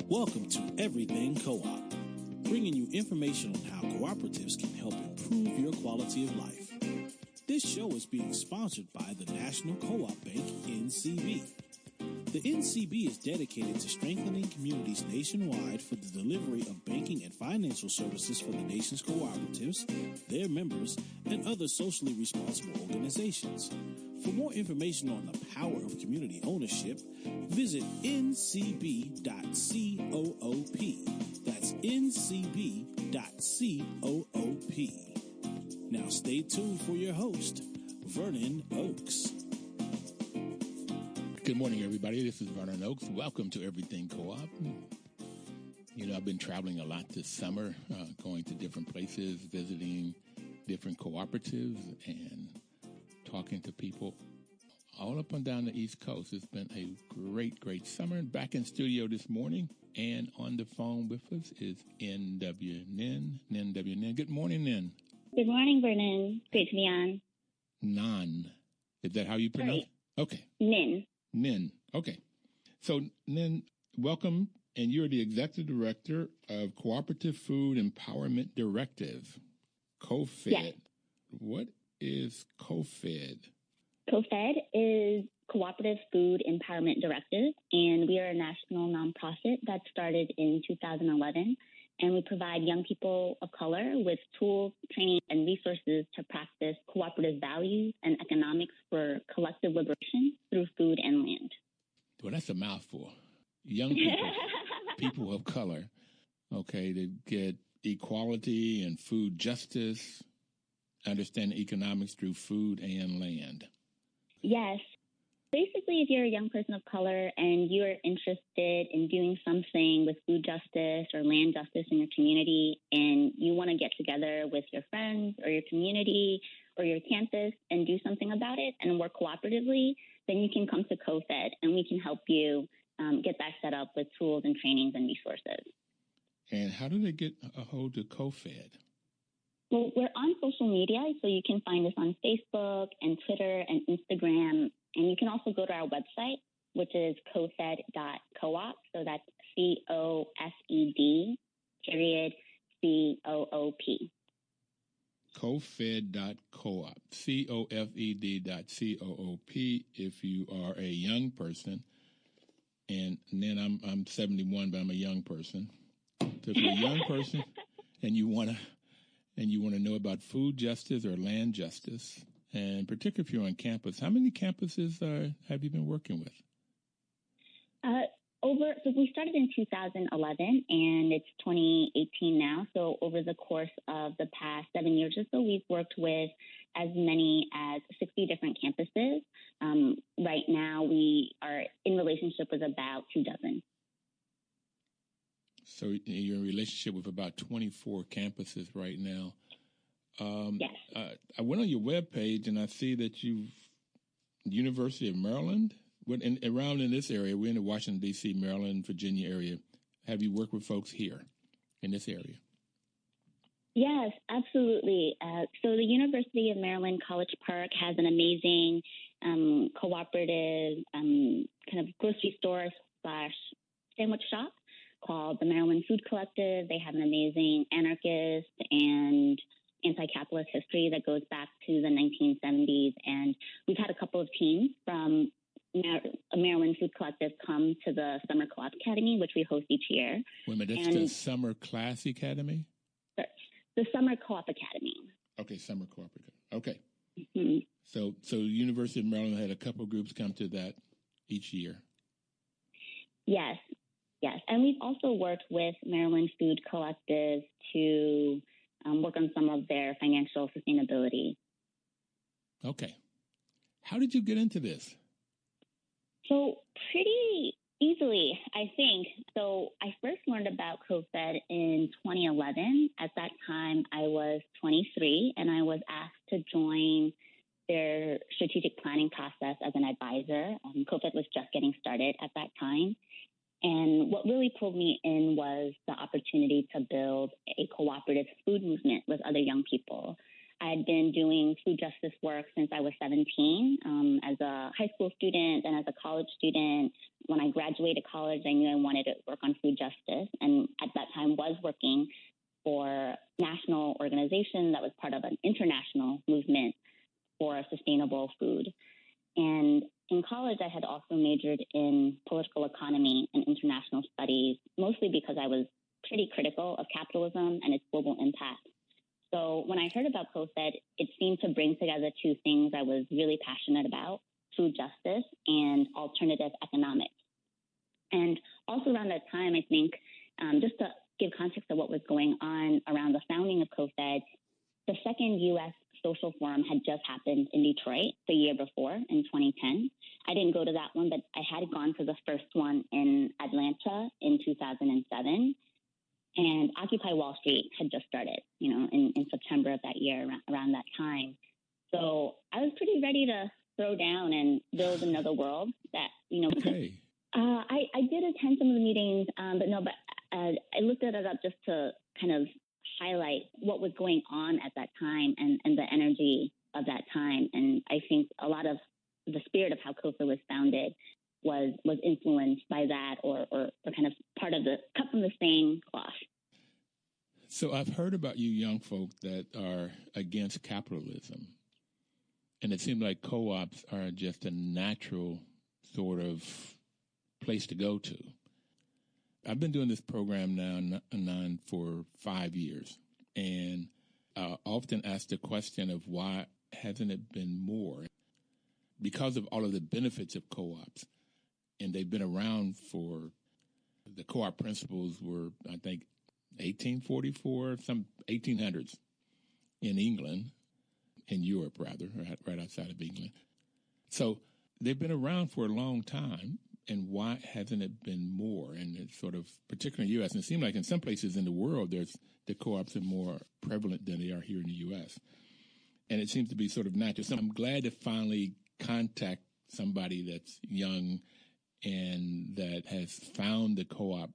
Welcome to Everything Co-op, bringing you information on how cooperatives can help improve your quality of life. This show is being sponsored by the National Co-op Bank, NCB. The NCB is dedicated to strengthening communities nationwide for the delivery of banking and financial services for the nation's cooperatives, their members, and other socially responsible organizations. For more information on the power of community ownership, visit ncb.coop. That's ncb.coop. Now stay tuned for your host, Vernon Oakes. Good morning, everybody. This is Vernon Oakes. Welcome to Everything Co-op. You know, I've been traveling a lot this summer, going to different places, visiting different cooperatives, and talking to people all up and down the East Coast. It's been a great summer. Back in studio this morning, and on the phone with us is Hnin W. Hnin W. Good morning, Hnin. Good morning, Vernon. Great to be on. Nan. Is that how you pronounce it? Okay. Hnin. Okay. So, Hnin, welcome. And you're the Executive Director of Cooperative Food Empowerment Directive, CoFED. Yes. What is CoFED? CoFED is Cooperative Food Empowerment Directive, and we are a national nonprofit that started in 2011, and we provide young people of color with tools, training, and resources to practice cooperative values and economics for collective liberation through food and land. Well, that's a mouthful. Young people, people of color, okay, to get equality and food justice, understand economics through food and land. Yes. Basically, if you're a young person of color and you're interested in doing something with food justice or land justice in your community, and you want to get together with your friends or your community or your campus and do something about it and work cooperatively, then you can come to CoFED and we can help you get that set up with tools and trainings and resources. And how do they get a hold of CoFED? Well, we're on social media, so you can find us on Facebook and Twitter and Instagram. And you can also go to our website, which is cofed.coop. So that's COFED.COOP. CoFED.coop. COFED.coop. If you are a young person, and then I'm 71, but I'm a young person. So if you're a young person and you want to know about food justice or land justice, and particularly if you're on campus, how many campuses have you been working with? So we started in 2011, and it's 2018 now. So over the course of the past 7 years or so, we've worked with as many as 60 different campuses. Right now, we are in relationship with about 24. So you're in relationship with about 24 campuses right now. Yes. I went on your webpage and I see that University of Maryland, around in this area, we're in the Washington, D.C., Maryland, Virginia area. Have you worked with folks here in this area? Yes, absolutely. So the University of Maryland College Park has an amazing cooperative kind of grocery store / sandwich shop called the Maryland Food Collective. They have an amazing anarchist and anti-capitalist history that goes back to the 1970s. And we've had a couple of teams from Maryland Food Collective come to the Summer Co-op Academy, which we host each year. Wait a minute, that's the Summer Class Academy? The Summer Co-op Academy. Okay, Summer Co-op Academy. Okay. Mm-hmm. So University of Maryland had a couple of groups come to that each year. Yes. And we've also worked with Maryland Food Collective to work on some of their financial sustainability. Okay. How did you get into this? So pretty easily, I think. So I first learned about CoFED in 2011. At that time, I was 23, and I was asked to join their strategic planning process as an advisor. CoFED was just getting started at that time. And what really pulled me in was the opportunity to build a cooperative food movement with other young people. I had been doing food justice work since I was 17, as a high school student and as a college student. When I graduated college, I knew I wanted to work on food justice, and at that time was working for a national organization that was part of an international movement for sustainable food. And in college, I had also majored in political economy and international studies, mostly because I was pretty critical of capitalism and its global impact. So when I heard about CoFED, it seemed to bring together two things I was really passionate about: food justice and alternative economics. And also around that time, I think, just to give context of what was going on around the founding of CoFED, the second U.S. Social Forum had just happened in Detroit the year before, in 2010. I didn't go to that one, but I had gone to the first one in Atlanta in 2007. And Occupy Wall Street had just started, in September of that year, around that time. So I was pretty ready to throw down and build another world that, Okay. I did attend some of the meetings, but I looked it up just to kind of highlight what was going on at that time and the energy of that time. And I think a lot of the spirit of how CoFED was founded was influenced by that, or kind of part of the cut from the same cloth. So I've heard about you young folk that are against capitalism, and it seems like co-ops are just a natural sort of place to go to. I've been doing this program now for 5 years, and I often ask the question of why hasn't it been more? Because of all of the benefits of co-ops, and they've been around for, the co-op principles were, I think, 1844, some 1800s in England, in Europe rather, right outside of England. So they've been around for a long time, and why hasn't it been more? And it's sort of, particularly in the U.S., and it seems like in some places in the world, the co-ops are more prevalent than they are here in the U.S. And it seems to be sort of natural. So I'm glad to finally contact somebody that's young and that has found the co-op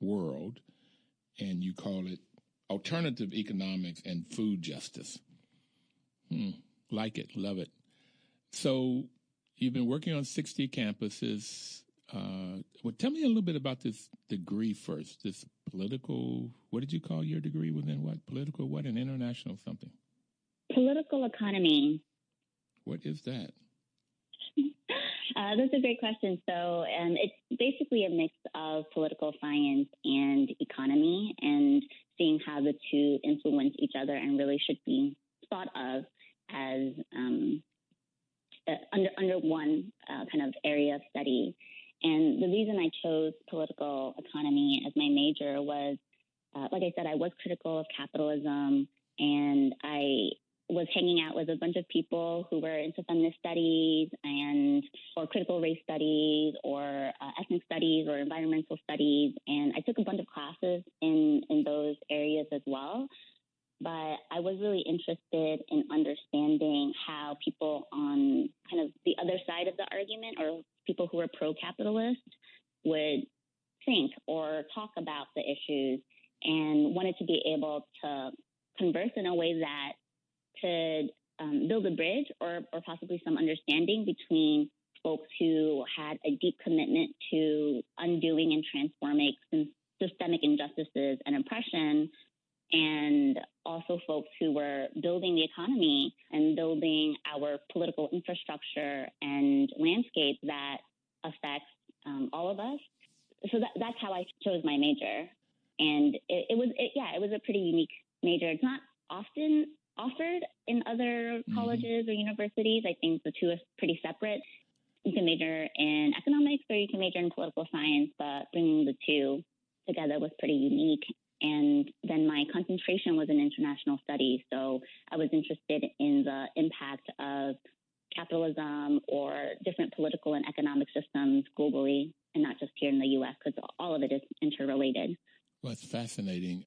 world, and you call it alternative economics and food justice. Like it, love it. So you've been working on 60 campuses. Well, tell me a little bit about this degree first, this political, what did you call your degree within what? Political what? An international something? Political economy. What is that? That's a great question. So it's basically a mix of political science and economy, and seeing how the two influence each other and really should be thought of as under one kind of area of study. And the reason I chose political economy as my major was, like I said, I was critical of capitalism, and I was hanging out with a bunch of people who were into feminist studies or critical race studies or ethnic studies or environmental studies. And I took a bunch of classes in those areas as well. But I was really interested in understanding how people on kind of the other side of the argument, or people who were pro-capitalist, would think or talk about the issues, and wanted to be able to converse in a way that could build a bridge or possibly some understanding between folks who had a deep commitment to undoing and transforming systemic injustices and oppression, and also folks who were building the economy and building our political infrastructure and landscape that affects all of us. So that's how I chose my major. And it was a pretty unique major. It's not often offered in other colleges or universities. I think the two are pretty separate. You can major in economics or you can major in political science, but bringing the two together was pretty unique. And then my concentration was in international studies. So I was interested in the impact of capitalism or different political and economic systems globally, and not just here in the U.S., because all of it is interrelated. Well, it's fascinating.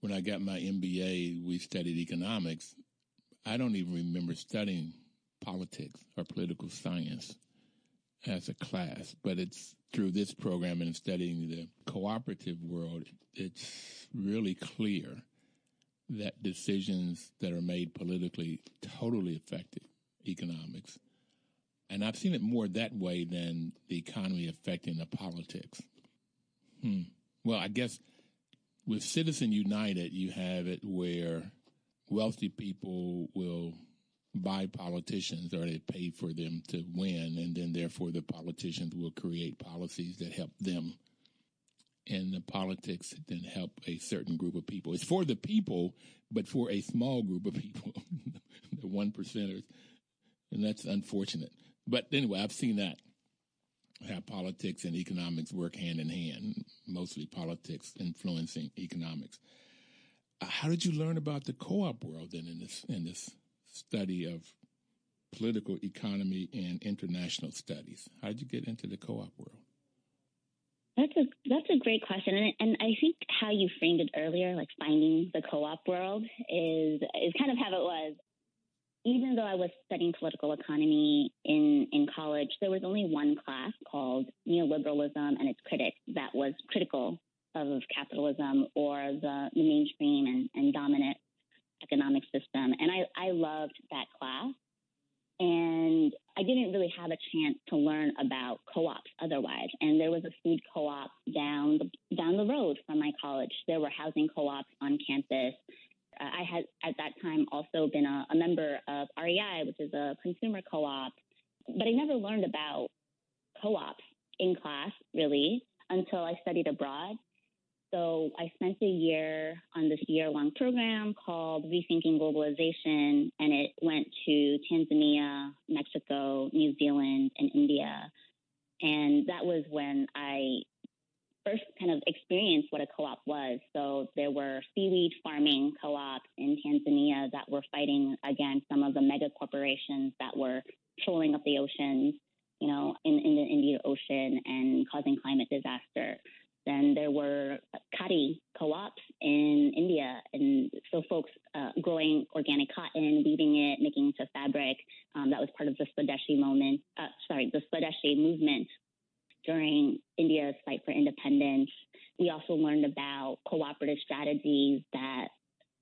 When I got my MBA, we studied economics. I don't even remember studying politics or political science as a class, but it's through this program and studying the cooperative world, it's really clear that decisions that are made politically totally affect economics. And I've seen it more that way than the economy affecting the politics. Well, I guess with Citizen United, you have it where wealthy people will buy politicians, or they pay for them to win, and then therefore the politicians will create policies that help them. And the politics then help a certain group of people. It's for the people, but for a small group of people, the 1%ers. And that's unfortunate. But anyway, I've seen that, how politics and economics work hand in hand, mostly politics influencing economics. How did you learn about the co-op world then in this study of political economy and international studies? How did you get into the co-op world? That's a great question, and I think how you framed it earlier, like finding the co-op world, is kind of how it was. Even though I was studying political economy in college, there was only one class called Neoliberalism and its critics that was critical of capitalism or the mainstream and dominant economic system. And I loved that class. And I didn't really have a chance to learn about co-ops otherwise. And there was a food co-op down the road from my college. There were housing co-ops on campus. I had at that time also been a member of REI, which is a consumer co-op. But I never learned about co-ops in class, really, until I studied abroad. So I spent a year on this year-long program called Rethinking Globalization, and it went to Tanzania, Mexico, New Zealand, and India. And that was when I first kind of experienced what a co-op was. So there were seaweed farming co-ops in Tanzania that were fighting against some of the mega corporations that were trolling up the oceans, in the Indian Ocean and causing climate disaster. Then there were khadi co-ops in India, and so folks growing organic cotton, weaving it, making it into fabric. That was part of the Swadeshi movement during India's fight for independence. We also learned about cooperative strategies that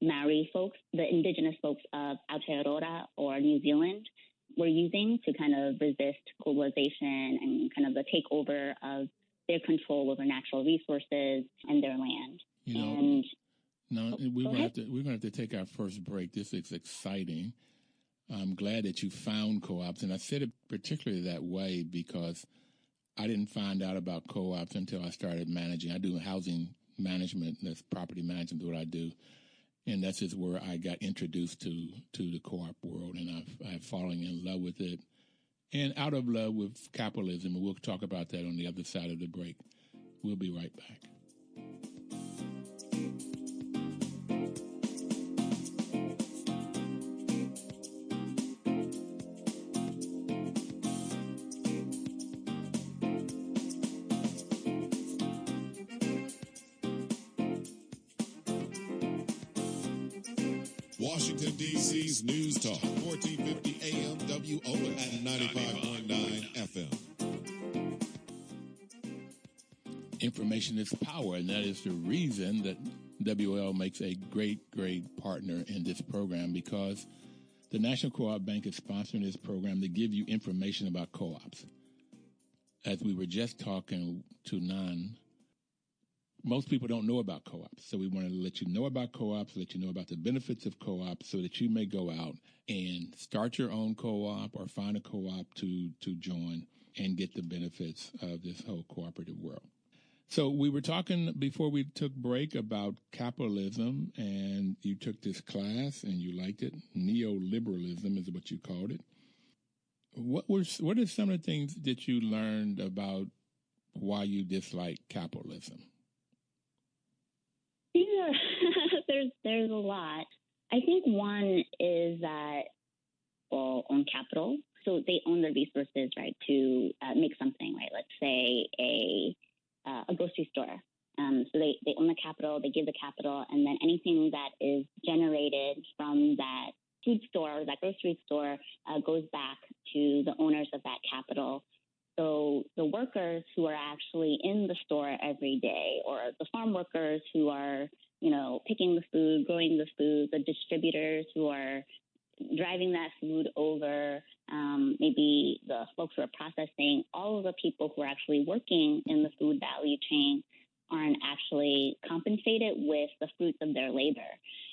Maori folks, the indigenous folks of Aotearoa or New Zealand, were using to kind of resist globalization and kind of the takeover of their control over natural resources and their land. We're going to have to take our first break. This is exciting. I'm glad that you found co-ops, and I said it particularly that way because I didn't find out about co-ops until I started managing. I do housing management, that's property management, what I do, and that's just where I got introduced to the co-op world, and I've fallen in love with it. And out of love with capitalism, and we'll talk about that on the other side of the break. We'll be right back. Washington, D.C.'s News Talk, 1450 AM WO and 95.9 FM. Information is power, and that is the reason that WL makes a great partner in this program, because the National Co-op Bank is sponsoring this program to give you information about co-ops. As we were just talking to Nan, most people don't know about co-ops, so we want to let you know about co-ops, let you know about the benefits of co-ops, so that you may go out and start your own co-op or find a co-op to join and get the benefits of this whole cooperative world. So we were talking before we took break about capitalism, and you took this class and you liked it. Neoliberalism is what you called it. What are some of the things that you learned about why you dislike capitalism? Yeah, there's a lot. I think one is that people own capital, so they own the resources, right, to make something, right? Let's say a grocery store. So they own the capital, they give the capital, and then anything that is generated from that food store or that grocery store goes back to the owners of that capital. So the workers who are actually in the store every day, or the farm workers who are, picking the food, growing the food, the distributors who are driving that food over, maybe the folks who are processing, all of the people who are actually working in the food value chain aren't actually compensated with the fruits of their labor.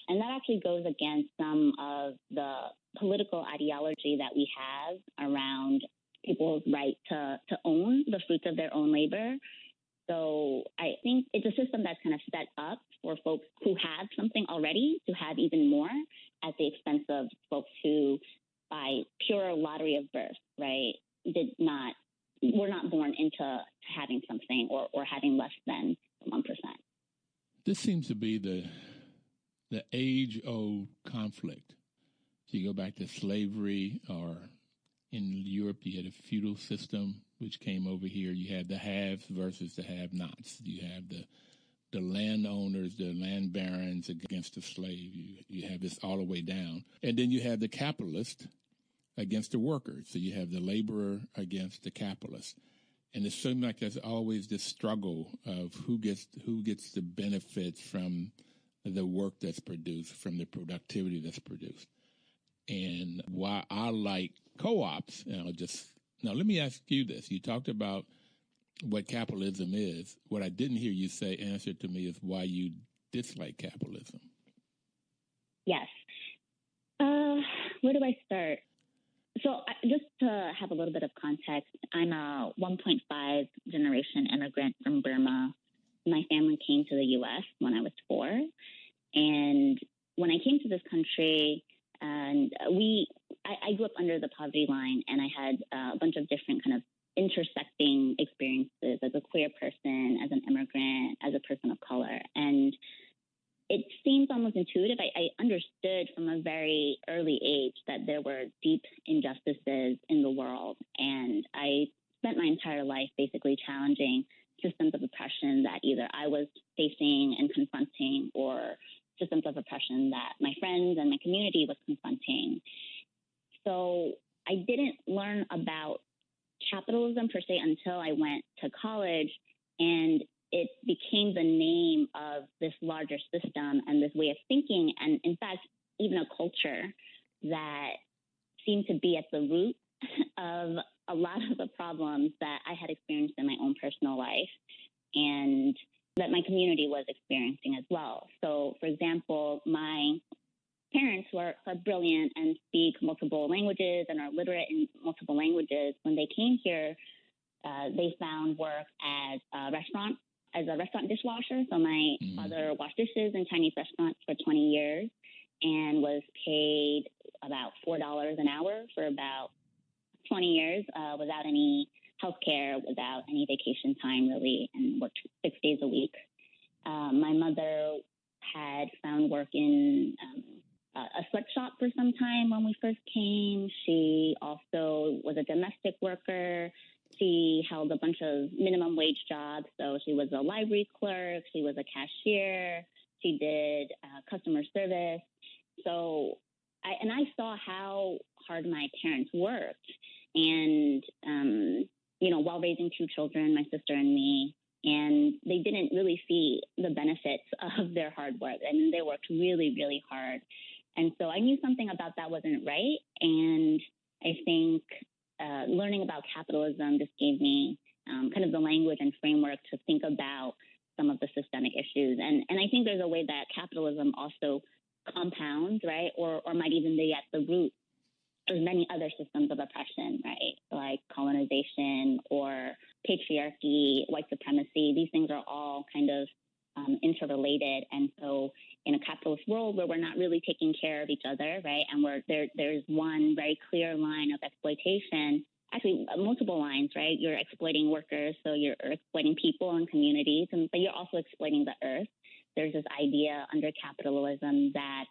And that actually goes against some of the political ideology that we have around people's right to own the fruits of their own labor. So I think it's a system that's kind of set up for folks who have something already to have even more at the expense of folks who, by pure lottery of birth, right, were not born into having something or having less than 1%. This seems to be the age-old conflict. So you go back to slavery, or in Europe you had a feudal system which came over here. You had the haves versus the have-nots. You have the landowners, the land barons against the slave. You have this all the way down. And then you have the capitalist against the workers. So you have the laborer against the capitalist. And it seems like there's always this struggle of who gets the benefits from the work that's produced, from the productivity that's produced. And why I like co-ops, now let me ask you this. You talked about what capitalism is. What I didn't hear you answer to me is why you dislike capitalism. Yes. Where do I start? So just to have a little bit of context, I'm a 1.5 generation immigrant from Burma. My family came to the U.S. when I was 4. And when I came to this country, I grew up under the poverty line, and I had a bunch of different kind of intersecting experiences as a queer person, as an immigrant, as a person of color. And it seems almost intuitive. I understood from a very early age that there were deep injustices in the world. And I spent my entire life basically challenging systems of oppression that either I was facing and confronting, or systems of oppression that my friends and my community was confronting. So I didn't learn about capitalism per se until I went to college, and it became the name of this larger system and this way of thinking, and in fact, even a culture that seemed to be at the root of a lot of the problems that I had experienced in my own personal life, and that my community was experiencing as well. So, for example, my parents who are brilliant and speak multiple languages and are literate in multiple languages, when they came here, they found work as a restaurant dishwasher. So my father washed dishes in Chinese restaurants for 20 years and was paid about $4 an hour for about 20 years without any health care, without any vacation time, really, and worked 6 days a week. My mother had found work in a sweatshop for some time when we first came. She also was a domestic worker. She held a bunch of minimum wage jobs. So she was a library clerk. She was a cashier. She did customer service. So I saw how hard my parents worked. And, while raising 2 children, my sister and me, and they didn't really see the benefits of their hard work. I mean, they worked really, really hard. And so I knew something about that wasn't right. And I think learning about capitalism just gave me kind of the language and framework to think about some of the systemic issues. And I think there's a way that capitalism also compounds, right, or might even be at the root of many other systems of oppression, right, like colonization or patriarchy, white supremacy. These things are all kind of interrelated. And so in a capitalist world where we're not really taking care of each other, right, and where there's one very clear line of exploitation, actually multiple lines, right? You're exploiting workers, so you're exploiting people and communities, but you're also exploiting the earth. There's this idea under capitalism that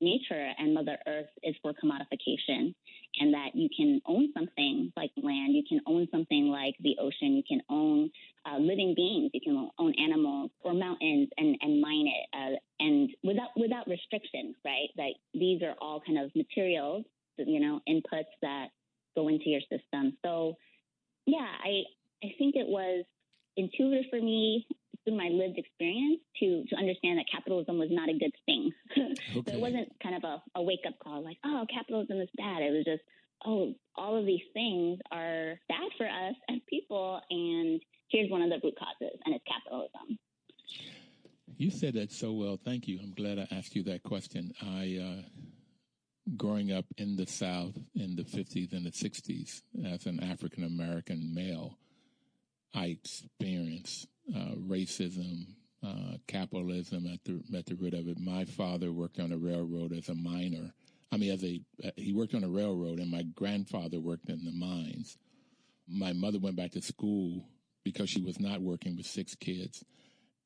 nature and Mother Earth is for commodification, and that you can own something like land, you can own something like the ocean, you can own living beings, you can own animals or mountains and mine it, and without restrictions, right? That these are all kind of materials, inputs that go into your system. So Yeah, I think it was intuitive for me through my lived experience to understand that capitalism was not a good thing. Okay. So it wasn't kind of a wake-up call like, oh, capitalism is bad. It was just, oh, all of these things are bad for us as people, and here's one of the root causes, and it's capitalism. You said that so well. Thank you. I'm glad I asked you that question. Growing up in the South in the 50s and the 60s as an African-American male, I experienced racism, capitalism at the root of it. My father worked on a railroad as a miner. He worked on a railroad, and my grandfather worked in the mines. My mother went back to school because she was not working with 6 kids.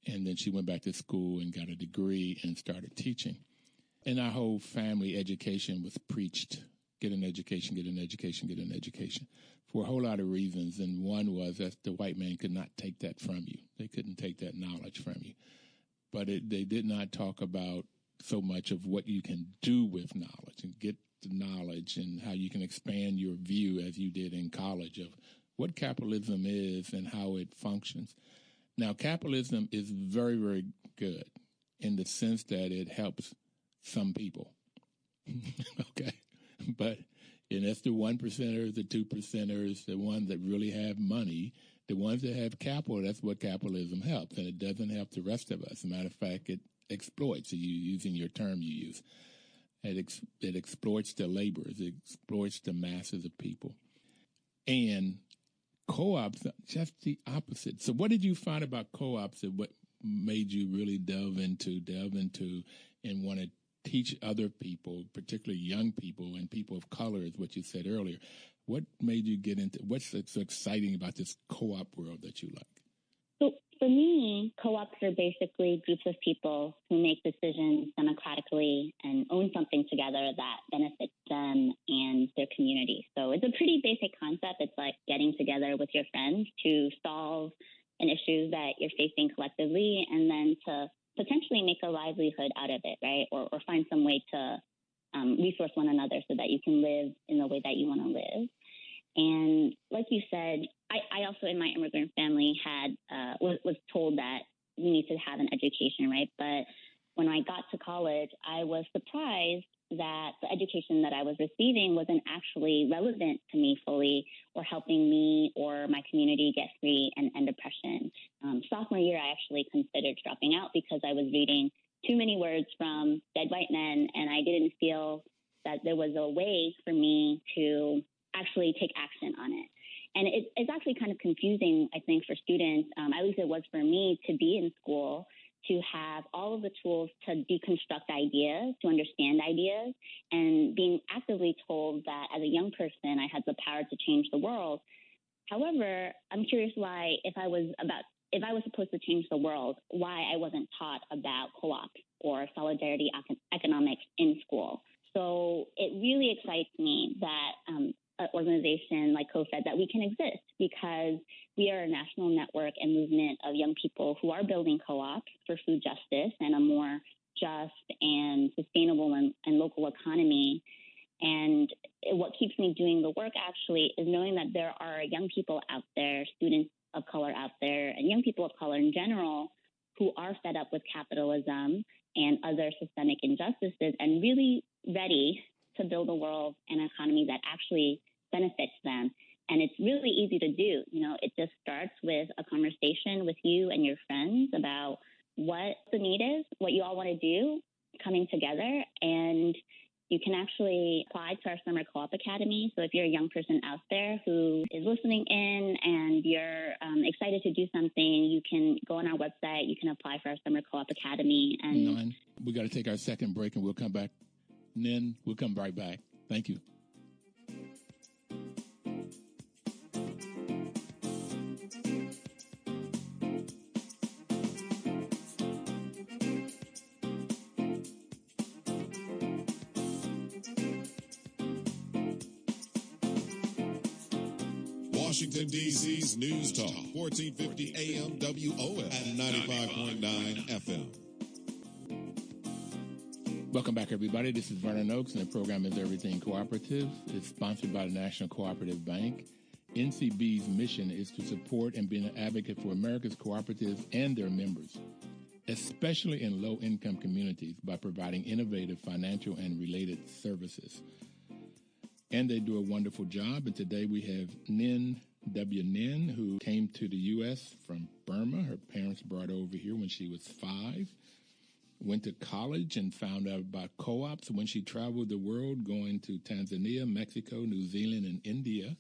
And then she went back to school and got a degree and started teaching. And our whole family education was preached. Get an education, get an education, get an education. For a whole lot of reasons. And one was that the white man could not take that from you. They couldn't take that knowledge from you. But they did not talk about so much of what you can do with knowledge and get the knowledge and how you can expand your view as you did in college of what capitalism is and how it functions. Now, capitalism is very, very good in the sense that it helps some people. Okay. But and that's the 1%ers, the 2%ers, the ones that really have money, the ones that have capital. That's what capitalism helps. And it doesn't help the rest of us. As a matter of fact, it exploits, using your term you use. It exploits the laborers. It exploits the masses of people. And co-ops are just the opposite. So what did you find about co-ops and what made you really delve into and want to teach other people, particularly young people and people of color, is what you said earlier. What made you get into, what's so exciting about this co-op world that you like? So for me, co-ops are basically groups of people who make decisions democratically and own something together that benefits them and their community. So it's a pretty basic concept. It's like getting together with your friends to solve an issue that you're facing collectively and then to potentially make a livelihood out of it, right? Or find some way to resource one another so that you can live in the way that you want to live. And like you said, I also in my immigrant family was told that you need to have an education, right? But when I got to college, I was surprised that the education that I was receiving wasn't actually relevant to me fully or helping me or my community get free and end oppression. Sophomore year, I actually considered dropping out because I was reading too many words from dead white men, and I didn't feel that there was a way for me to actually take action on it. And it's actually kind of confusing, I think, for students, at least it was for me, to be in school, to have all of the tools to deconstruct ideas, to understand ideas, and being actively told that as a young person, I had the power to change the world. However, I'm curious why, if I was supposed to change the world, why I wasn't taught about co-op or solidarity economics in school. So it really excites me that an organization like CoFED, that we can exist because we are a national network and movement of young people who are building co-ops for food justice and a more just and sustainable and local economy. And what keeps me doing the work actually is knowing that there are young people out there, students of color out there, and young people of color in general who are fed up with capitalism and other systemic injustices and really ready to build a world and economy that actually benefits them. And it's really easy to do. You know, it just starts with a conversation with you and your friends about what the need is, what you all want to do, coming together, and you can actually apply to our Summer Co-op Academy. So if you're a young person out there who is listening in and you're excited to do something, you can go on our website, you can apply for our Summer Co-op Academy. And we got to take our second break and we'll come back. Hnin, we'll come right back. Thank you. Washington, D.C.'s News Talk, 1450 AM WOS and 95.9 FM. Welcome back, everybody. This is Vernon Oakes, and the program is Everything Cooperative. It's sponsored by the National Cooperative Bank. NCB's mission is to support and be an advocate for America's cooperatives and their members, especially in low-income communities, by providing innovative financial and related services. And they do a wonderful job. And today we have Hnin W, who came to the U.S. from Burma. Her parents brought her over here when she was 5. Went to college and found out about co-ops when she traveled the world, going to Tanzania, Mexico, New Zealand, and India.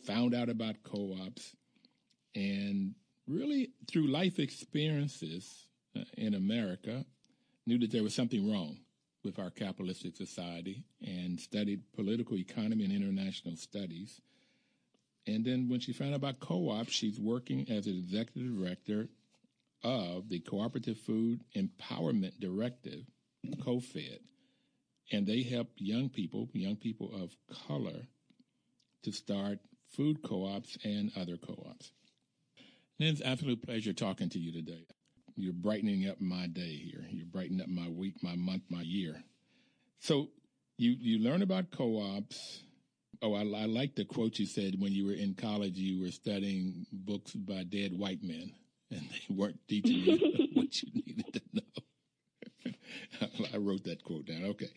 Found out about co-ops, and really through life experiences in America, knew that there was something wrong with our capitalistic society, and studied political economy and international studies. And then when she found out about co-ops, she's working as an executive director of the Cooperative Food Empowerment Directive, CoFED. And they help young people of color, to start food co-ops and other co-ops. And it's an absolute pleasure talking to you today. You're brightening up my day here. You're brightening up my week, my month, my year. So you learn about co-ops. Oh, I like the quote you said when you were in college, you were studying books by dead white men, and they weren't teaching you what you needed to know. I wrote that quote down. Okay.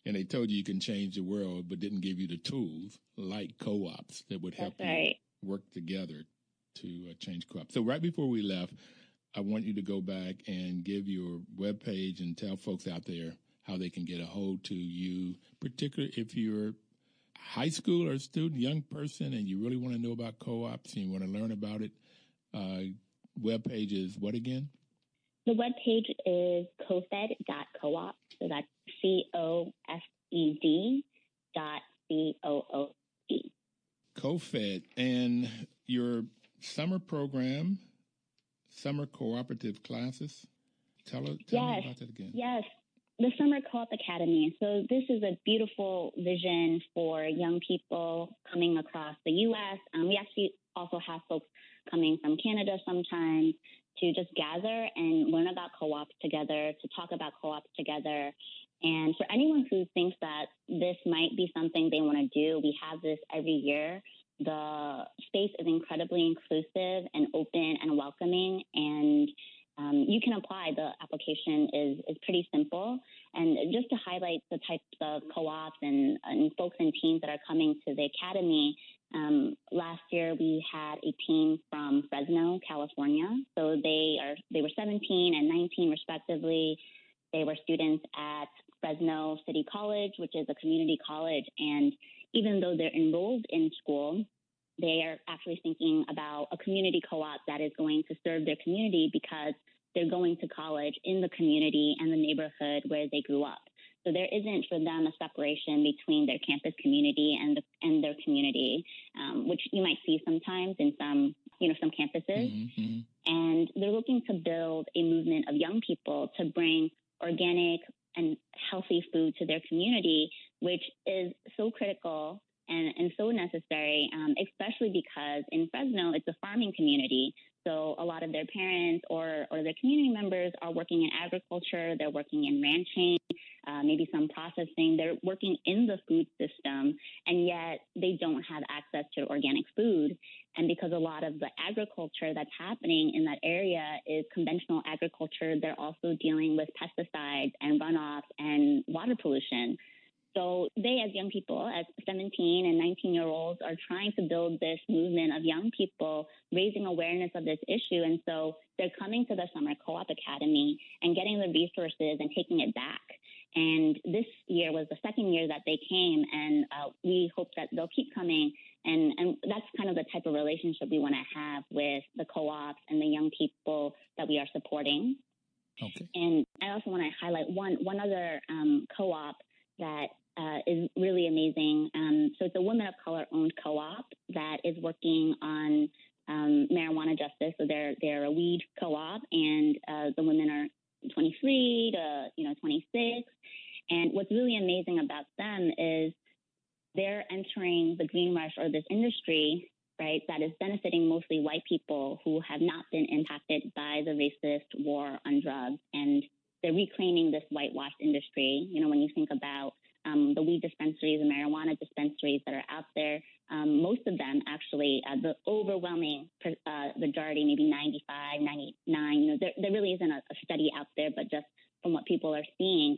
And they told you can change the world, but didn't give you the tools like co-ops that would help you work together to change co-ops. So right before we left, I want you to go back and give your webpage and tell folks out there how they can get a hold to you, particularly if you're a high school or a student, young person, and you really want to know about co-ops and you want to learn about it. Webpage is what again? The webpage is CoFED.coop. So that's CoFED.coop. CoFED. And your summer program, summer cooperative classes, tell me about that again. Yes, the Summer Co-op Academy. So this is a beautiful vision for young people coming across the U.S. We actually also have folks coming from Canada sometimes to just gather and learn about co-ops together, to talk about co-ops together. And for anyone who thinks that this might be something they want to do, we have this every year. The space is incredibly inclusive and open and welcoming, and you can apply. The application is pretty simple. And just to highlight the types of co-ops and folks and teams that are coming to the academy, last year we had a team from Fresno, California. So they were 17 and 19 respectively. They were students at Fresno City College, which is a community college. And even though they're enrolled in school, they are actually thinking about a community co-op that is going to serve their community because they're going to college in the community and the neighborhood where they grew up. So there isn't for them a separation between their campus community and their community, which you might see sometimes in some campuses. Mm-hmm. And they're looking to build a movement of young people to bring organic and healthy food to their community, which is so critical and so necessary, especially because in Fresno, it's a farming community. So a lot of their parents or their community members are working in agriculture, they're working in ranching, maybe some processing. They're working in the food system, and yet they don't have access to organic food. And because a lot of the agriculture that's happening in that area is conventional agriculture, they're also dealing with pesticides and runoff and water pollution. So they, as young people, as 17 and 19-year-olds, are trying to build this movement of young people raising awareness of this issue. And so they're coming to the Summer Co-op Academy and getting the resources and taking it back. And this year was the second year that they came, and we hope that they'll keep coming. And that's kind of the type of relationship we want to have with the co-ops and the young people that we are supporting. Okay. And I also want to highlight one other co-op that is really amazing. So it's a women of color owned co-op that is working on marijuana justice. So they're a weed co-op, and the women are 23 to 26. And what's really amazing about them is they're entering the green rush, or this industry, right, that is benefiting mostly white people who have not been impacted by the racist war on drugs. And they're reclaiming this whitewashed industry. When you think about the weed dispensaries and marijuana dispensaries that are out there. Most of them, actually, the overwhelming majority, maybe 95, 99, there really isn't a study out there, but just from what people are seeing,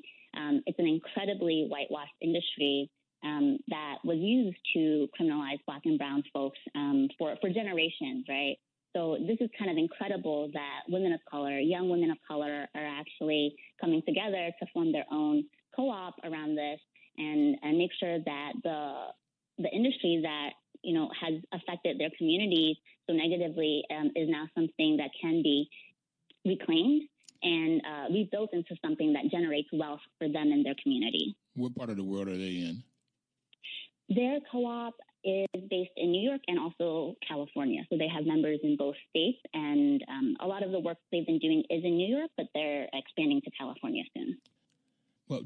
it's an incredibly whitewashed industry that was used to criminalize Black and brown folks for generations, right? So this is kind of incredible that women of color, young women of color, are actually coming together to form their own co-op around this and make sure that the industry that, you know, has affected their communities so negatively is now something that can be reclaimed and rebuilt into something that generates wealth for them and their community. What part of the world are they in? Their co-op is based in New York and also California. So they have members in both states, and a lot of the work they've been doing is in New York, but they're expanding to California soon. Well,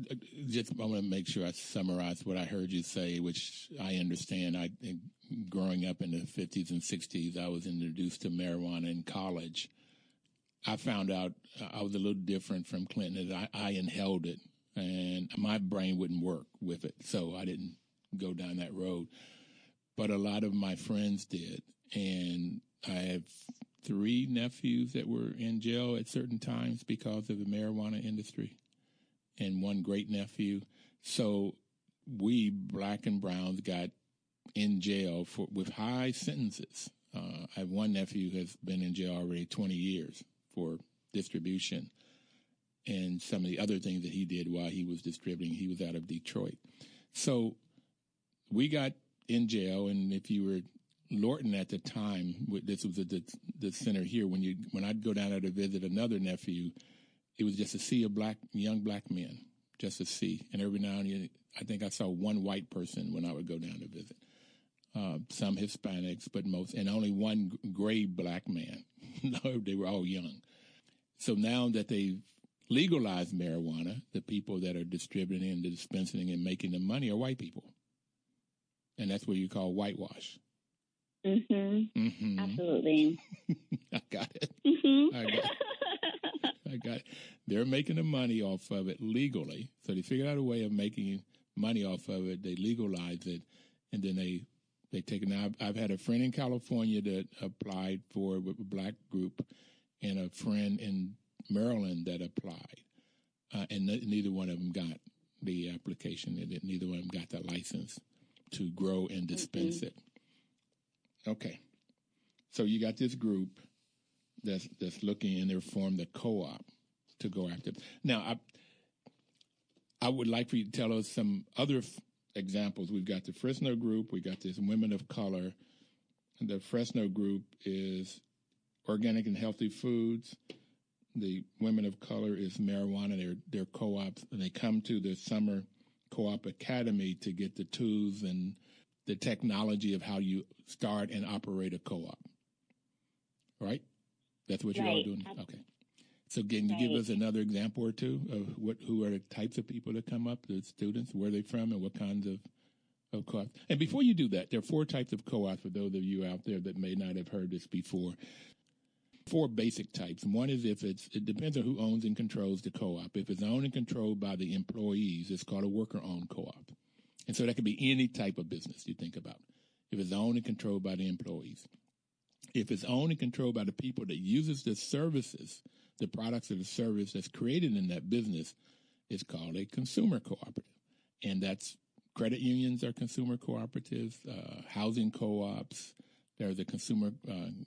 just I want to make sure I summarize what I heard you say, which I understand. Growing up in the 50s and 60s, I was introduced to marijuana in college. I found out I was a little different from Clinton. I inhaled it, and my brain wouldn't work with it, so I didn't go down that road. But a lot of my friends did, and I have 3 nephews that were in jail at certain times because of the marijuana industry, and 1 great nephew. So we, Black and browns, got in jail with high sentences. I have 1 nephew who has been in jail already 20 years for distribution and some of the other things that he did while he was distributing. He was out of Detroit. So we got in jail, and if you were Lorton at the time, this was the center here. When I'd go down there to visit another nephew, it was just a sea of young black men, just a sea. And every now and then, I think I saw 1 white person when I would go down to visit. Some Hispanics, but most, and only 1 gray black man. No, they were all young. So now that they've legalized marijuana, the people that are distributing and dispensing and making the money are white people. And that's what you call whitewash. Mm-hmm. Mm-hmm. Absolutely. I got it. Mm-hmm. I got it. They're making the money off of it legally. So they figured out a way of making money off of it. They legalize it, and then they take it. Now, I've had a friend in California that applied for with a black group, and a friend in Maryland that applied, and neither one of them got the application. Neither one of them got the license to grow and dispense it. Okay. So you got this group that's looking, and they're formed a co-op to go after. Now, I would like for you to tell us some other examples. We've got the Fresno group. We got this Women of Color. The Fresno group is organic and healthy foods. The Women of Color is marijuana. They're co-ops, and they come to the summer co-op academy to get the tools and the technology of how you start and operate a co-op. Right? That's what you're all doing? Okay. So can you give us another example or two of who are the types of people that come up, the students, where they're from, and what kinds of co-ops? And before you do that, there are 4 types of co-ops for those of you out there that may not have heard this before. 4 basic types. One is it depends on who owns and controls the co-op. If it's owned and controlled by the employees, it's called a worker-owned co-op. And so that could be any type of business you think about. If it's owned and controlled by the employees. If it's owned and controlled by the people that uses the services, the products or the service that's created in that business, it's called a consumer cooperative. And that's credit unions are consumer cooperatives, housing co-ops. There's a consumer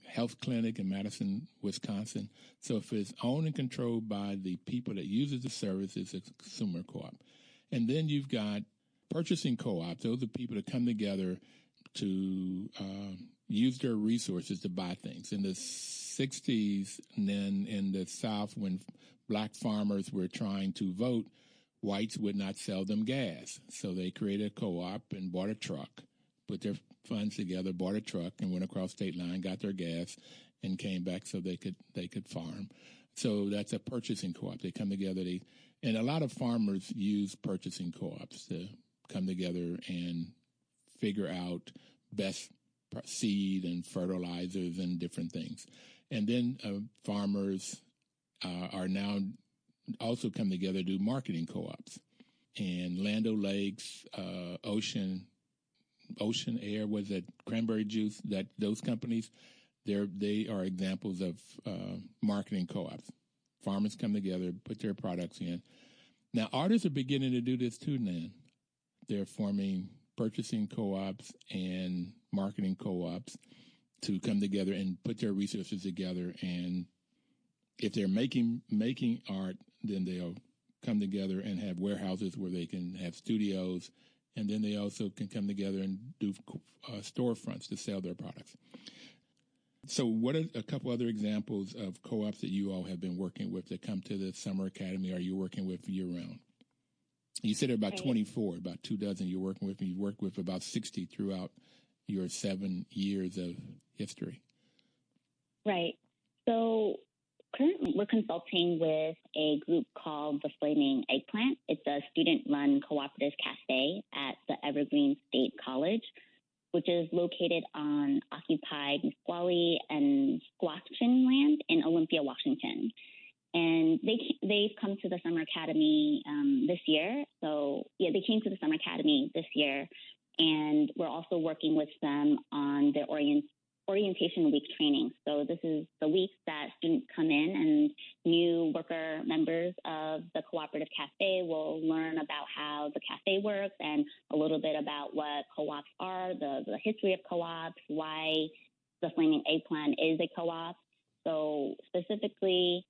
health clinic in Madison, Wisconsin. So if it's owned and controlled by the people that uses the service, it's a consumer co-op. And then you've got purchasing co-ops. Those are people that come together to use their resources to buy things. In the 60s, and then in the South, when black farmers were trying to vote, whites would not sell them gas. So they created a co-op and bought a truck, put their funds together, bought a truck, and went across state line, got their gas, and came back so they could farm. So that's a purchasing co-op. They come together. And a lot of farmers use purchasing co-ops to come together and figure out best seed and fertilizers and different things. And then farmers are now also come together to do marketing co-ops. and Land O'Lakes, Ocean Air, was it Cranberry Juice? That those companies, they are examples of marketing co-ops. Farmers come together, put their products in. Now, artists are beginning to do this too, Nan. They're forming purchasing co-ops and marketing co-ops to come together and put their resources together. And if they're making art, then they'll come together and have warehouses where they can have studios, and then they also can come together and do storefronts to sell their products. So what are a couple other examples of co-ops that you all have been working with that come to the Summer Academy? Are you working with year-round? You said about 24, about 24 you're working with, and you've worked with about 60 throughout your 7 years of history. Right. So currently we're consulting with a group called the Flaming Eggplant. It's a student-run cooperative cafe at the Evergreen State College, which is located on occupied Nisqually and Squaxin land in Olympia, Washington. And they've come to the Summer Academy this year. So, yeah, they came to the Summer Academy this year. And we're also working with them on their orientation week training. So this is the week that students come in and new worker members of the Cooperative Cafe will learn about how the cafe works and a little bit about what co-ops are, the history of co-ops, why the Flaming Eggplant is a co-op. So specifically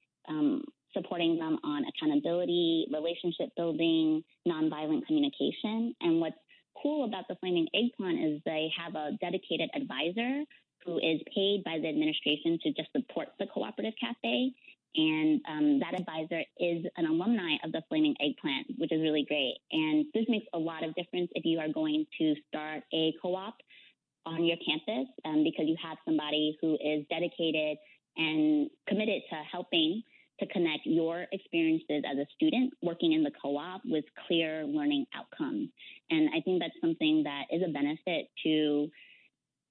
supporting them on accountability, relationship building, nonviolent communication. And what's cool about the Flaming Eggplant is they have a dedicated advisor who is paid by the administration to just support the Cooperative Cafe. And that advisor is an alumni of the Flaming Eggplant, which is really great. And this makes a lot of difference if you are going to start a co-op on your campus because you have somebody who is dedicated and committed to helping to connect your experiences as a student working in the co-op with clear learning outcomes. And I think that's something that is a benefit to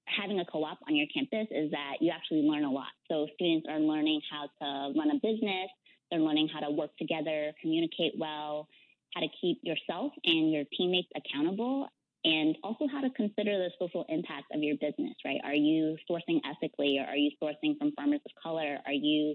having a co-op on your campus is that you actually learn a lot. So students are learning how to run a business, they're learning how to work together, communicate well, how to keep yourself and your teammates accountable, and also how to consider the social impact of your business, right? Are you sourcing ethically, or are you sourcing from farmers of color? Are you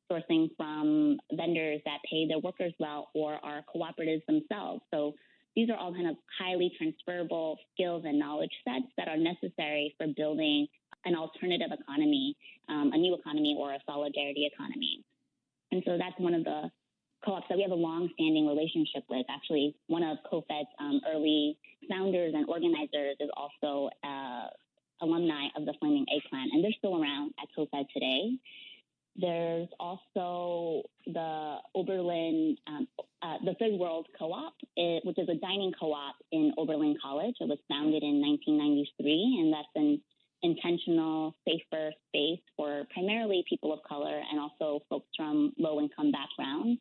sourcing from vendors that pay their workers well, or are cooperatives themselves? So these are all kind of highly transferable skills and knowledge sets that are necessary for building an alternative economy, a new economy, or a solidarity economy. And so that's one of the co-ops that we have a long-standing relationship with. Actually, one of CoFED's early founders and organizers is also alumni of the Flaming Eggplant, and they're still around at CoFED today. There's also the Oberlin, the Third World Co-op, which is a dining co-op in Oberlin College. It was founded in 1993, and that's an intentional, safer space for primarily people of color and also folks from low-income backgrounds.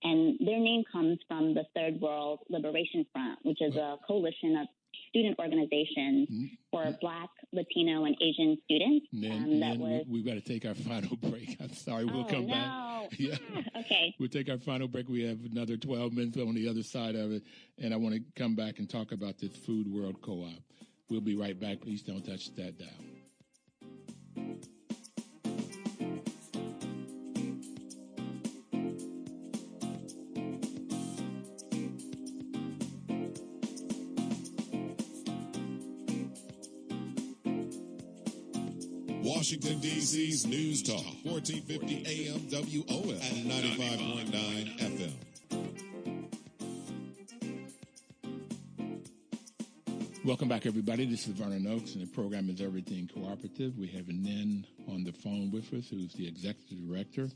And their name comes from the Third World Liberation Front, which is a coalition of student organizations for Black, Latino, and Asian students. We've got to take our final break. I'm sorry, we'll come back. Yeah. Okay. We'll take our final break. We have another 12 minutes on the other side of it, and I want to come back and talk about this Food World Co-op. We'll be right back. Please don't touch that dial. Washington, D.C.'s News Talk, 1450 AM WOF and 95.9 FM. Welcome back, everybody. This is Vernon Oakes, and the program is Everything Cooperative. We have Hnin on the phone with us, who's the Executive Director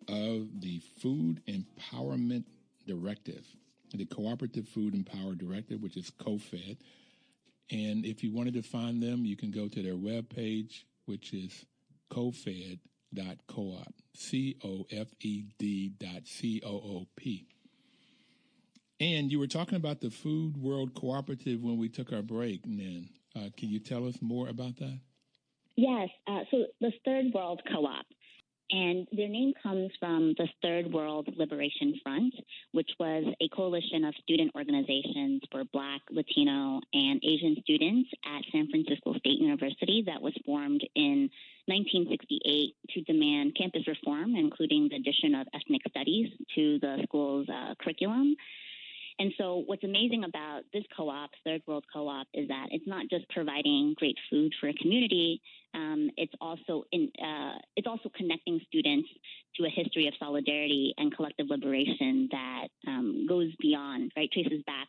of the Food Empowerment Directive, the Cooperative Food Empower Directive, which is CoFED. And if you wanted to find them, you can go to their webpage, which is CoFED.coop, CoFED.coop. And you were talking about the Food World Cooperative when we took our break, Hnin. Can you tell us more about that? Yes. So the Third World Co-op. And their name comes from the Third World Liberation Front, which was a coalition of student organizations for Black, Latino, and Asian students at San Francisco State University that was formed in 1968 to demand campus reform, including the addition of ethnic studies to the school's curriculum. And so what's amazing about this co-op, Third World Co-op, is that it's not just providing great food for a community. It's also connecting students to a history of solidarity and collective liberation that goes beyond, right, traces back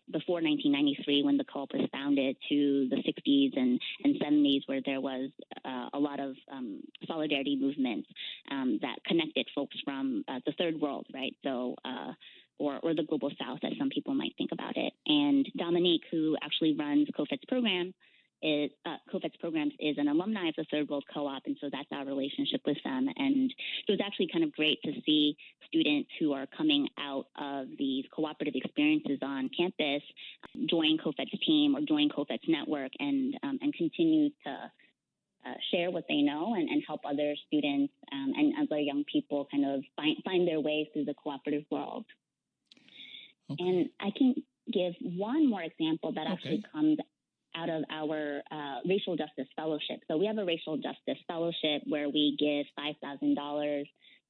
before 1993 when the co-op was founded to the 60s and 70s, where there was a lot of solidarity movements that connected folks from the third world, right? So, or the global south, as some people might think about it. And Dominique, who actually runs CoFED's programs, is an alumni of the Third World Co-op, and so that's our relationship with them. And so it's actually kind of great to see students who are coming out of these cooperative experiences on campus join CoFED's team or join CoFED's network and continue to share what they know and help other students and other young people kind of find their way through the cooperative world. Okay. And I can give one more example that actually comes out of our racial justice fellowship. So we have a racial justice fellowship where we give $5,000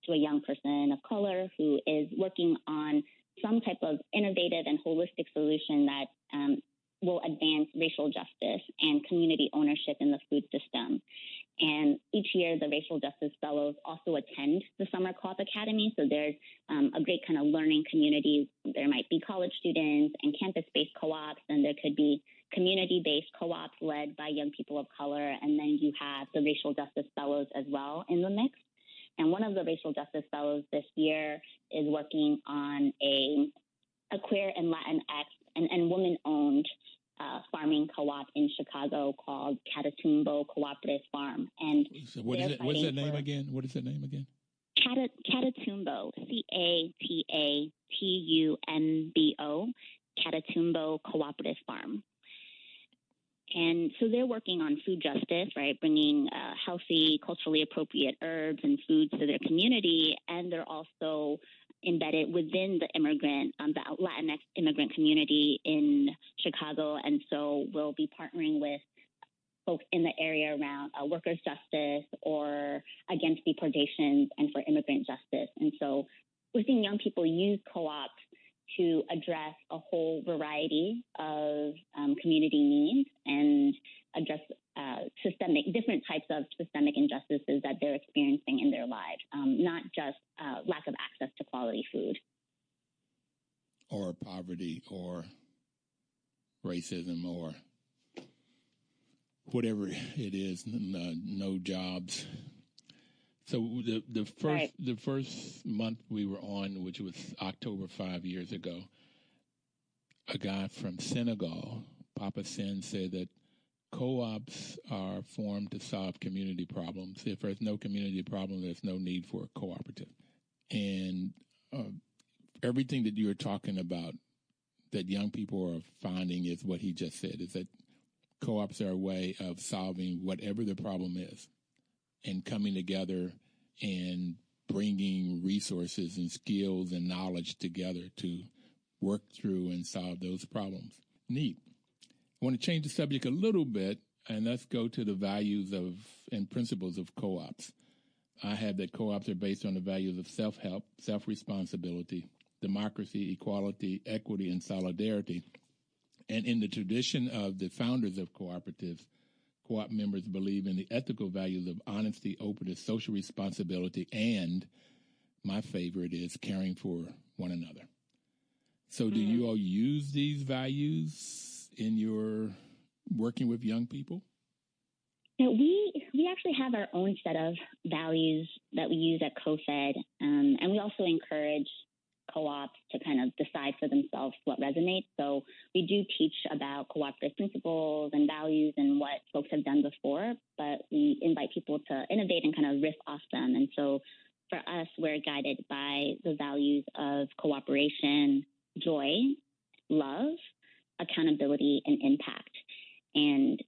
to a young person of color who is working on some type of innovative and holistic solution that will advance racial justice and community ownership in the food system. And each year, the Racial Justice Fellows also attend the Summer Co-op Academy. So there's a great kind of learning community. There might be college students and campus-based co-ops, and there could be community-based co-ops led by young people of color. And then you have the Racial Justice Fellows as well in the mix. And one of the Racial Justice Fellows this year is working on a queer and Latinx and woman-owned farming co-op in Chicago called Catatumbo Cooperative Farm. And so what is it? What is that name again? What is that name again? Catatumbo, Catatumbo, Catatumbo Cooperative Farm. And so they're working on food justice, right, bringing healthy, culturally appropriate herbs and foods to their community. And they're also embedded within the the Latinx immigrant community in Chicago. And so we'll be partnering with folks in the area around workers' justice or against deportations and for immigrant justice. And so we're seeing young people use co-ops to address a whole variety of community needs and address different types of systemic injustices that they're experiencing in their lives, not just lack of access to quality food. Or poverty or racism or whatever it is, no jobs. So the first month we were on, which was October 5 years ago, a guy from Senegal, Papa Sen, said that co-ops are formed to solve community problems. If there's no community problem, there's no need for a cooperative. And everything that you're talking about that young people are finding is what he just said, is that co-ops are a way of solving whatever the problem is and coming together and bringing resources and skills and knowledge together to work through and solve those problems. Neat. I want to change the subject a little bit, and let's go to the values of and principles of co-ops. I have that co-ops are based on the values of self-help, self-responsibility, democracy, equality, equity, and solidarity. And in the tradition of the founders of cooperatives, co-op members believe in the ethical values of honesty, openness, social responsibility, and my favorite is caring for one another. So do you all use these values in your working with young people? We actually have our own set of values that we use at CoFED, and we also encourage co-ops to kind of decide for themselves what resonates. So we do teach about cooperative principles and values and what folks have done before, but we invite people to innovate and kind of riff off them. And so for us, we're guided by the values of cooperation, joy, love, accountability, and impact. And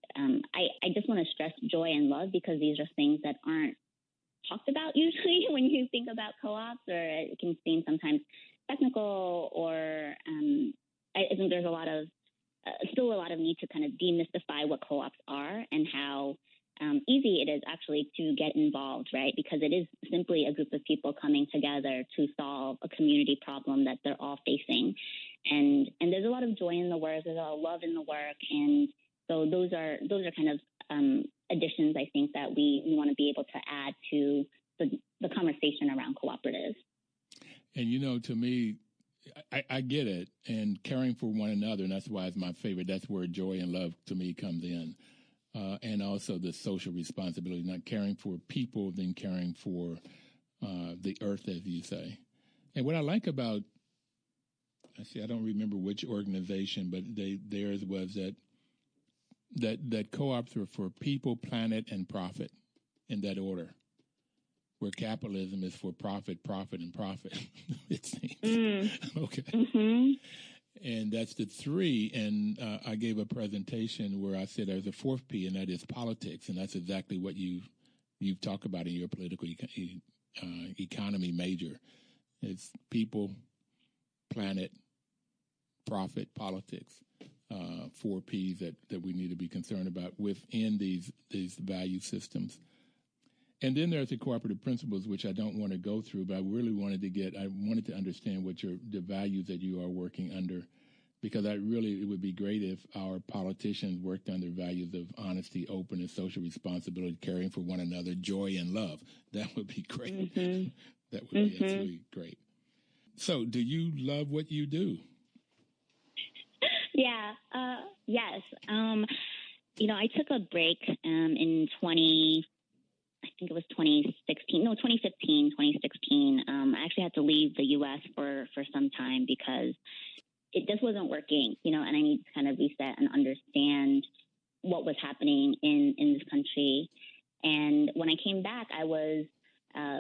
I just want to stress joy and love because these are things that aren't talked about usually when you think about co-ops, or it can seem sometimes technical, or I think there's still a lot of need to kind of demystify what co-ops are and how easy it is actually to get involved, right? Because it is simply a group of people coming together to solve a community problem that they're all facing. And there's a lot of joy in the work, there's a lot of love in the work. And so those are kind of additions, I think, that we want to be able to add to the conversation around cooperatives. And, to me, I get it. And caring for one another, and that's why it's my favorite. That's where joy and love, to me, comes in. And also the social responsibility, not caring for people, then caring for the earth, as you say. And what I like about, I don't remember which organization, but theirs was that co-ops were for people, planet, and profit, in that order. Where capitalism is for profit, and profit, it seems. Okay. Mm-hmm. And that's the three. And I gave a presentation where I said there's a fourth P, and that is politics. And that's exactly what you've talked about in your political economy major. It's people, planet, profit, politics. 4 Ps that we need to be concerned about within these value systems. And then there's the cooperative principles, which I don't want to go through, but I really wanted to understand what the values that you are working under, because it would be great if our politicians worked under values of honesty, openness, social responsibility, caring for one another, joy, and love. That would be great. Mm-hmm. That would be absolutely great. So, do you love what you do? Yeah. Yes. I took a break in 2016. I actually had to leave the U.S. for some time because it just wasn't working, and I needed to kind of reset and understand what was happening in this country. And when I came back, I was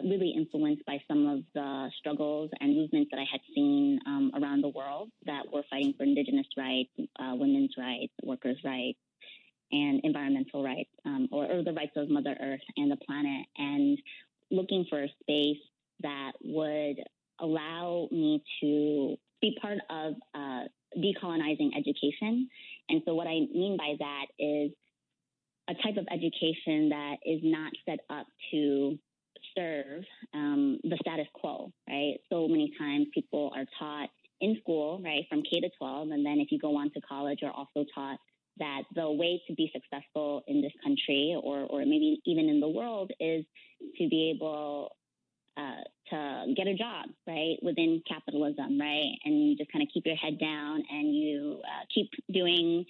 really influenced by some of the struggles and movements that I had seen around the world that were fighting for indigenous rights, women's rights, workers' rights, and environmental rights, or the rights of Mother Earth and the planet, and looking for a space that would allow me to be part of decolonizing education. And so what I mean by that is a type of education that is not set up to serve the status quo, right? So many times people are taught in school, right, from K to 12, and then if you go on to college, you're also taught that the way to be successful in this country or maybe even in the world is to be able to get a job, right, within capitalism, right? And you just kind of keep your head down and you keep doing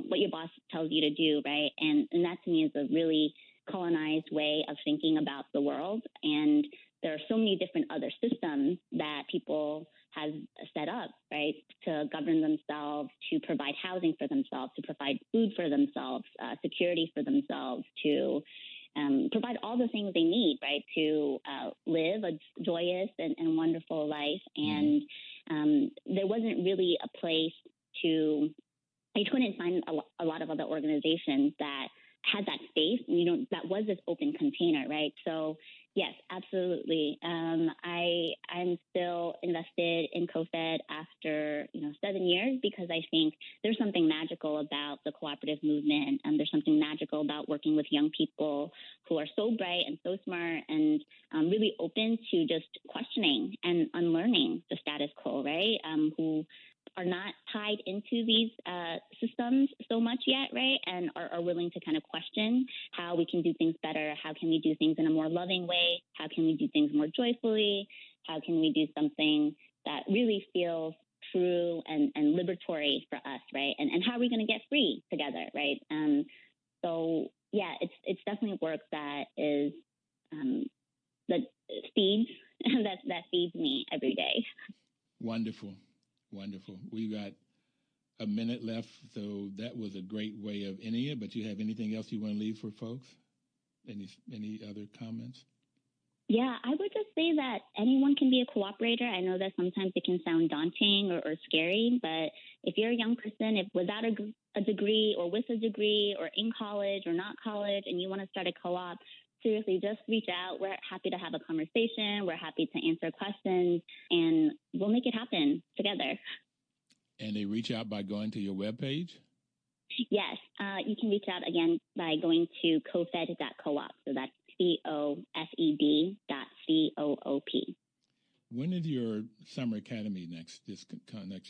what your boss tells you to do, right? And that to me is a really colonized way of thinking about the world. And there are so many different other systems that people have set up, right, to govern themselves, to provide housing for themselves, to provide food for themselves, security for themselves, to provide all the things they need, right, to live a joyous and wonderful life. And there wasn't really a place I couldn't find a lot of other organizations that had that space, and that was this open container, right? So yes, absolutely. I'm still invested in CoFED after 7 years, because I think there's something magical about the cooperative movement, and there's something magical about working with young people who are so bright and so smart and really open to just questioning and unlearning the status quo, right? Who are not tied into these systems so much yet, right? And are willing to kind of question how we can do things better. How can we do things in a more loving way? How can we do things more joyfully? How can we do something that really feels true and liberatory for us, right? And how are we going to get free together, right? So yeah, it's definitely work that is that feeds that feeds me every day. Wonderful. We've got a minute left, so that was a great way of ending it. But you have anything else you want to leave for folks? Any other comments? Yeah, I would just say that anyone can be a cooperator. I know that sometimes it can sound daunting or scary, but if you're a young person, if without a degree or with a degree or in college or not college, and you want to start a co-op, seriously, just reach out. We're happy to have a conversation. We're happy to answer questions, and we'll make it happen together. And they reach out by going to your webpage? Yes. You can reach out again by going to CoFED.coop. So that's CoFED.coop. When is your summer academy next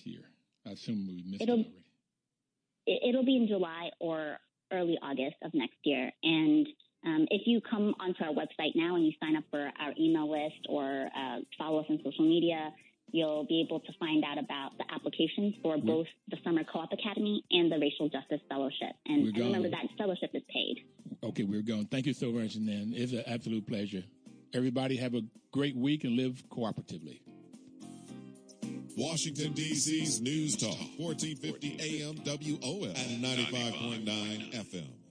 year? I assume we missed it already. It'll be in July or early August of next year. And if you come onto our website now and you sign up for our email list or follow us on social media, you'll be able to find out about the applications for both the Summer Co-op Academy and the Racial Justice Fellowship. And remember, that fellowship is paid. Okay, we're going. Thank you so much, Hnin. It's an absolute pleasure. Everybody have a great week and live cooperatively. Washington, D.C.'s News Talk, 1450 AM WOF and 95.9 FM.